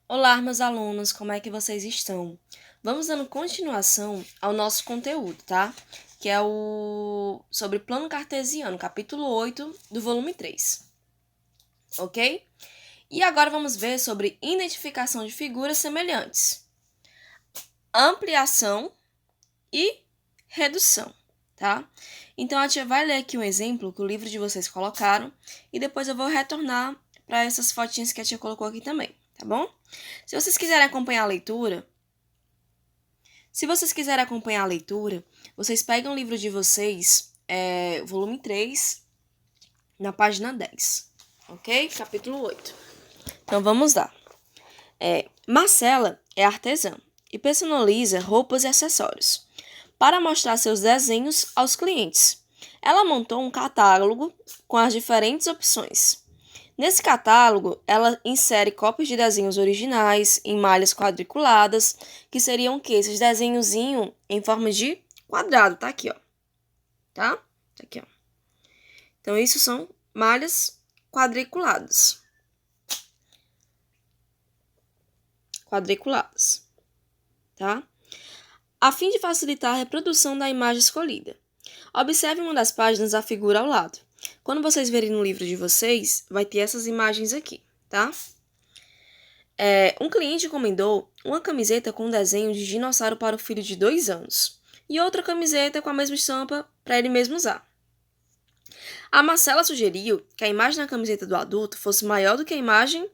Olá, meus alunos, como é que vocês estão? Vamos dando continuação ao nosso conteúdo, tá? Que é o sobre plano cartesiano, capítulo 8 do volume 3, ok? E agora vamos ver sobre identificação de figuras semelhantes, ampliação e redução, tá? Então a tia vai ler aqui um exemplo que o livro de vocês colocaram e depois eu vou retornar para essas fotinhas que a tia colocou aqui também, tá bom? Se vocês quiserem acompanhar a leitura, vocês pegam o livro de vocês, volume 3, na página 10, ok? Capítulo 8. Então vamos lá. Marcela é artesã e personaliza roupas e acessórios para mostrar seus desenhos aos clientes. Ela montou um catálogo com as diferentes opções. Nesse catálogo, ela insere cópias de desenhos originais em malhas quadriculadas, que seriam o quê? Esses desenhozinhos em forma de quadrado, tá aqui, ó. Tá? Tá aqui, ó. Então, isso são malhas quadriculadas. Tá? A fim de facilitar a reprodução da imagem escolhida. Observe uma das páginas da figura ao lado. Quando vocês verem no livro de vocês, vai ter essas imagens aqui, tá? Um cliente encomendou uma camiseta com um desenho de dinossauro para o filho de 2 anos e outra camiseta com a mesma estampa para ele mesmo usar. A Marcela sugeriu que a imagem na camiseta do adulto fosse maior do que a imagem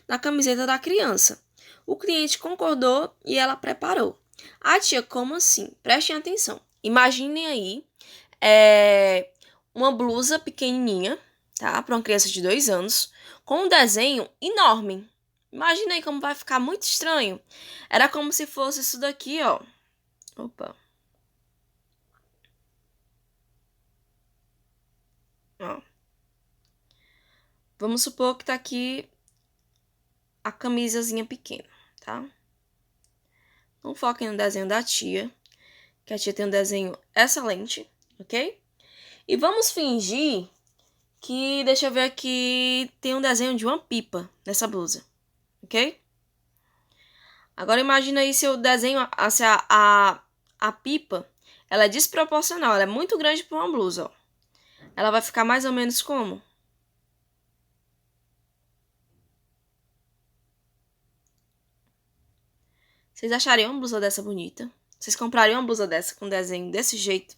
na camiseta da criança. O cliente concordou e ela preparou. A tia, como assim? Prestem atenção. Imaginem aí uma blusa pequenininha, tá? Para uma criança de 2 anos, com um desenho enorme. Imagina aí como vai ficar muito estranho. Era como se fosse isso daqui, ó. Opa. Ó. Vamos supor que tá aqui a camisazinha pequena, tá? Não foquem no desenho da tia, que a tia tem um desenho excelente, ok? E vamos fingir que, deixa eu ver aqui, tem um desenho de uma pipa nessa blusa, ok? Agora imagina aí se eu desenho, se a pipa, ela é desproporcional, ela é muito grande para uma blusa, ó. Ela vai ficar mais ou menos como? Vocês achariam uma blusa dessa bonita? Vocês comprariam uma blusa dessa com desenho desse jeito?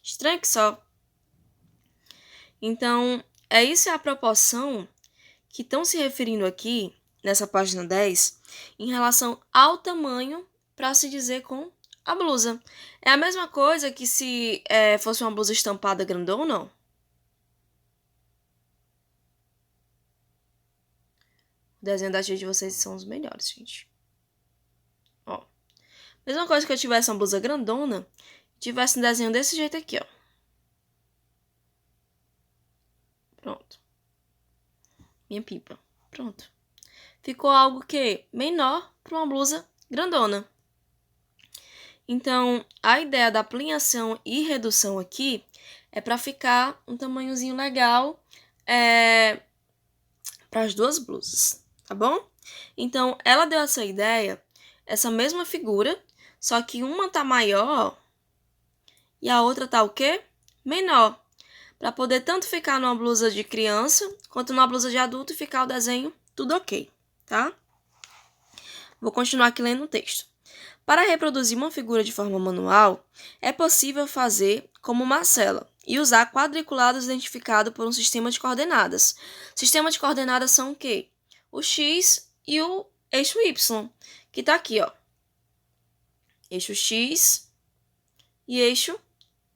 Estranho que só. Então, isso é a proporção que estão se referindo aqui, nessa página 10, em relação ao tamanho, para se dizer com a blusa. É a mesma coisa que se fosse uma blusa estampada grandona ou não. O desenho da tia de vocês são os melhores, gente. Ó. Mesma coisa que eu tivesse uma blusa grandona, tivesse um desenho desse jeito aqui, ó. Pronto. Minha pipa. Pronto. Ficou algo que menor para uma blusa grandona. Então, a ideia da ampliação e redução aqui é para ficar um tamanhozinho legal para as duas blusas, tá bom? Então, ela deu essa ideia, essa mesma figura, só que uma tá maior e a outra tá o quê? Menor. Para poder tanto ficar numa blusa de criança quanto numa blusa de adulto e ficar o desenho tudo ok, tá? Vou continuar aqui lendo o texto. Para reproduzir uma figura de forma manual, é possível fazer como Marcela e usar quadriculados identificados por um sistema de coordenadas. Sistema de coordenadas são o quê? O x e o eixo y, que está aqui, ó. Eixo x e eixo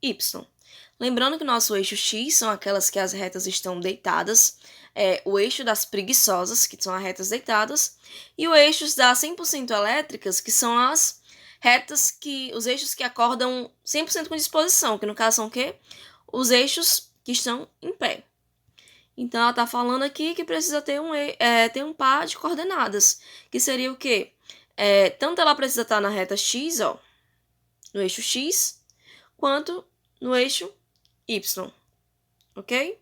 y. Lembrando que o nosso eixo x são aquelas que as retas estão deitadas, o eixo das preguiçosas, que são as retas deitadas, e o eixo das 100% elétricas, que são as retas os eixos que acordam 100% com disposição, que no caso são o quê? Os eixos que estão em pé. Então, ela está falando aqui que precisa ter um par de coordenadas, que seria o quê? Tanto ela precisa estar na reta x, ó, no eixo x, quanto no eixo y, ok?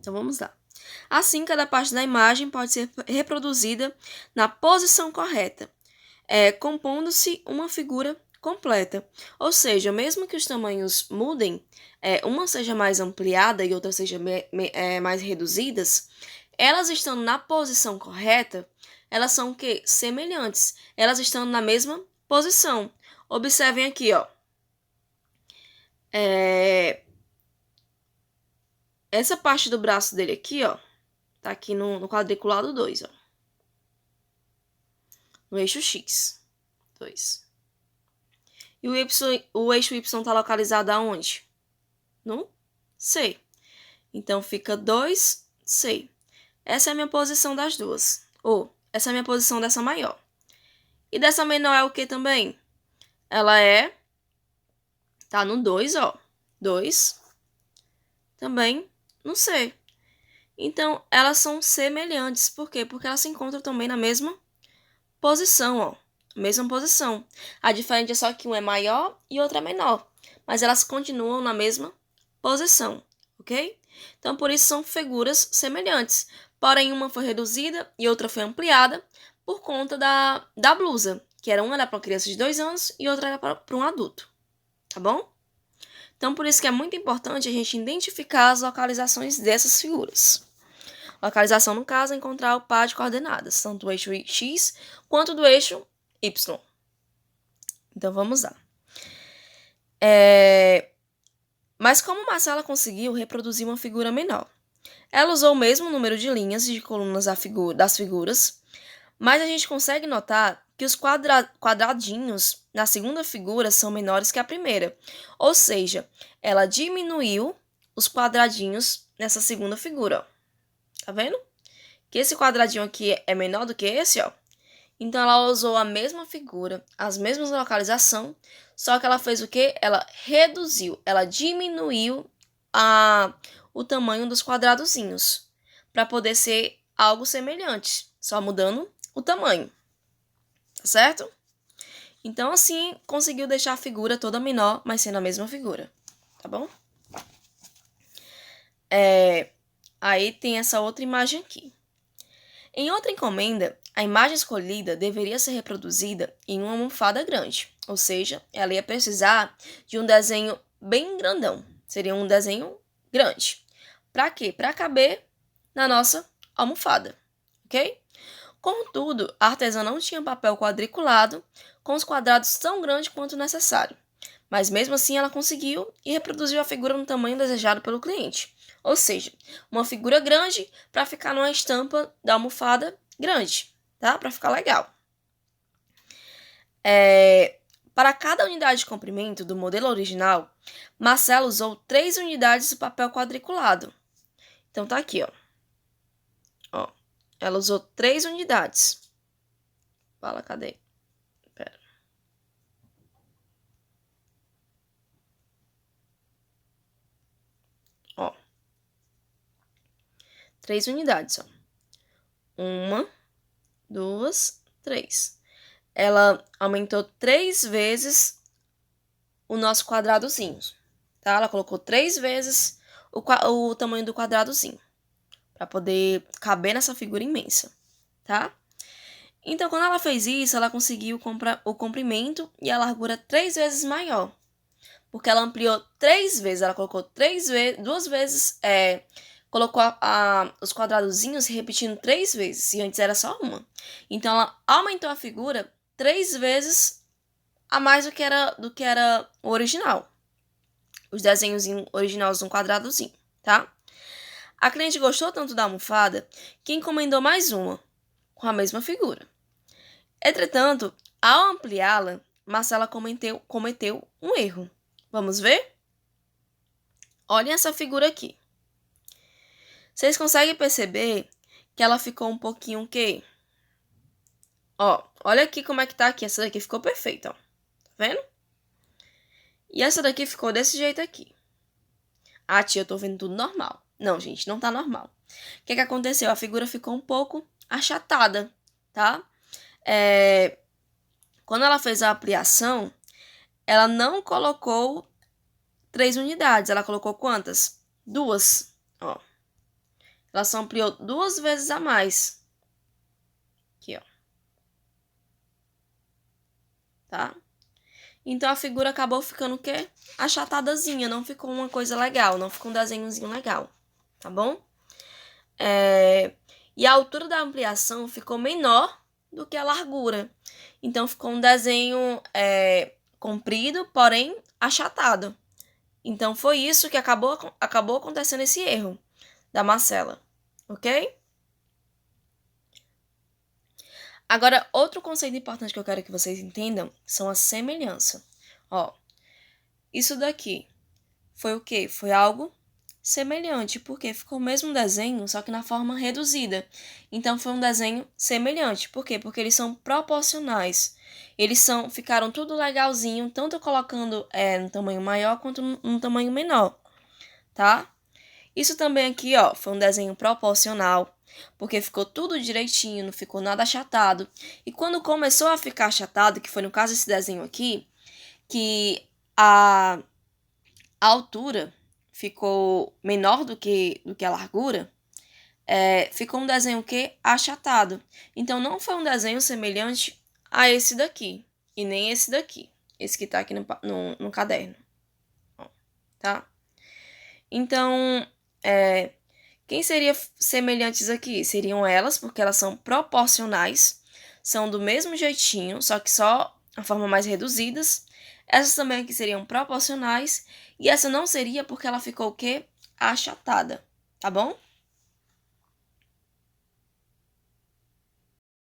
Então, vamos lá. Assim, cada parte da imagem pode ser reproduzida na posição correta, compondo-se uma figura completa. Ou seja, mesmo que os tamanhos mudem, uma seja mais ampliada e outra seja mais reduzidas, elas estando na posição correta, elas são o quê? Semelhantes. Elas estando na mesma posição. Observem aqui, ó. Essa parte do braço dele aqui, ó, tá aqui no quadriculado 2, ó. No eixo X. 2. E o eixo Y tá localizado aonde? No C. Então, fica 2C. Essa é a minha posição das duas. Ou, essa é a minha posição dessa maior. E dessa menor é o que também? Ela tá no 2, ó. 2. Também no C. Então, elas são semelhantes. Por quê? Porque elas se encontram também na mesma posição, ó. Mesma posição. A diferença é só que um é maior e outro é menor. Mas elas continuam na mesma posição, ok? Então, por isso são figuras semelhantes. Porém, uma foi reduzida e outra foi ampliada por conta da blusa. Que uma era para uma criança de 2 anos e outra era para um adulto. Tá bom? Então, por isso que é muito importante a gente identificar as localizações dessas figuras. Localização, no caso, é encontrar o par de coordenadas, tanto do eixo X quanto do eixo Y. Então, vamos lá. Mas como Marcela conseguiu reproduzir uma figura menor? Ela usou o mesmo número de linhas e de colunas das figuras, mas a gente consegue notar que os quadradinhos na segunda figura são menores que a primeira. Ou seja, ela diminuiu os quadradinhos nessa segunda figura. Ó. Tá vendo? Que esse quadradinho aqui é menor do que esse, ó. Então, ela usou a mesma figura, as mesmas localizações, só que ela fez o quê? Ela reduziu, ela diminuiu o tamanho dos quadradozinhos, para poder ser algo semelhante, só mudando o tamanho, tá certo? Então, assim, conseguiu deixar a figura toda menor, mas sendo a mesma figura, tá bom? Aí tem essa outra imagem aqui. Em outra encomenda, a imagem escolhida deveria ser reproduzida em uma almofada grande, ou seja, ela ia precisar de um desenho bem grandão, seria um desenho grande. Para quê? Para caber na nossa almofada, ok? Contudo, a artesã não tinha papel quadriculado com os quadrados tão grandes quanto necessário, mas mesmo assim ela conseguiu e reproduziu a figura no tamanho desejado pelo cliente. Ou seja, uma figura grande para ficar numa estampa da almofada grande, tá? Para ficar legal. Para cada unidade de comprimento do modelo original, Marcela usou 3 unidades de papel quadriculado. Então, tá aqui, ó. Ela usou 3 unidades. Fala, cadê? Pera. Ó. 3 unidades, ó. 1, 2, 3. Ela aumentou 3 vezes o nosso quadradozinho, tá? Ela colocou 3 vezes o tamanho do quadradozinho, para poder caber nessa figura imensa, tá? Então, quando ela fez isso, ela conseguiu o comprimento e a largura 3 vezes maior, porque ela ampliou 3 vezes, ela colocou 2 vezes, colocou os quadradozinhos repetindo 3 vezes, e antes era só uma. Então, ela aumentou a figura 3 vezes a mais do que era o original. Os desenhos originais um quadradozinho, tá? A cliente gostou tanto da almofada que encomendou mais uma, com a mesma figura. Entretanto, ao ampliá-la, Marcela cometeu um erro. Vamos ver? Olhem essa figura aqui. Vocês conseguem perceber que ela ficou um pouquinho o quê? Ó, olha aqui como é que tá aqui. Essa daqui ficou perfeita, ó. Tá vendo? E essa daqui ficou desse jeito aqui. Ah, tia, eu tô vendo tudo normal. Não, gente, não tá normal. O que aconteceu? A figura ficou um pouco achatada, tá? Quando ela fez a ampliação, ela não colocou 3 unidades. Ela colocou quantas? 2, ó. ela só ampliou 2 vezes a mais. Aqui, ó. Tá? Então, a figura acabou ficando o quê? Achatadazinha, não ficou uma coisa legal, não ficou um desenhozinho legal, tá bom? E a altura da ampliação ficou menor do que a largura. Então, ficou um desenho comprido, porém achatado. Então, foi isso que acabou acontecendo esse erro da Marcela, ok? Agora, outro conceito importante que eu quero que vocês entendam são a semelhança. Ó, isso daqui foi o quê? Foi algo semelhante, porque ficou o mesmo desenho, só que na forma reduzida. Então, foi um desenho semelhante. Por quê? Porque eles são proporcionais. Ficaram tudo legalzinho, tanto colocando no tamanho maior quanto no tamanho menor, tá? Isso também aqui, ó, foi um desenho proporcional, porque ficou tudo direitinho, não ficou nada achatado. E quando começou a ficar achatado, que foi no caso desse desenho aqui, que a altura ficou menor do que a largura, ficou um desenho que achatado. Então, não foi um desenho semelhante a esse daqui, e nem esse daqui, esse que tá aqui no caderno, tá? Então, quem seria semelhantes aqui? Seriam elas, porque elas são proporcionais, são do mesmo jeitinho, só que só a forma mais reduzidas. Essas também aqui seriam proporcionais, e essa não seria porque ela ficou o quê? Achatada, tá bom?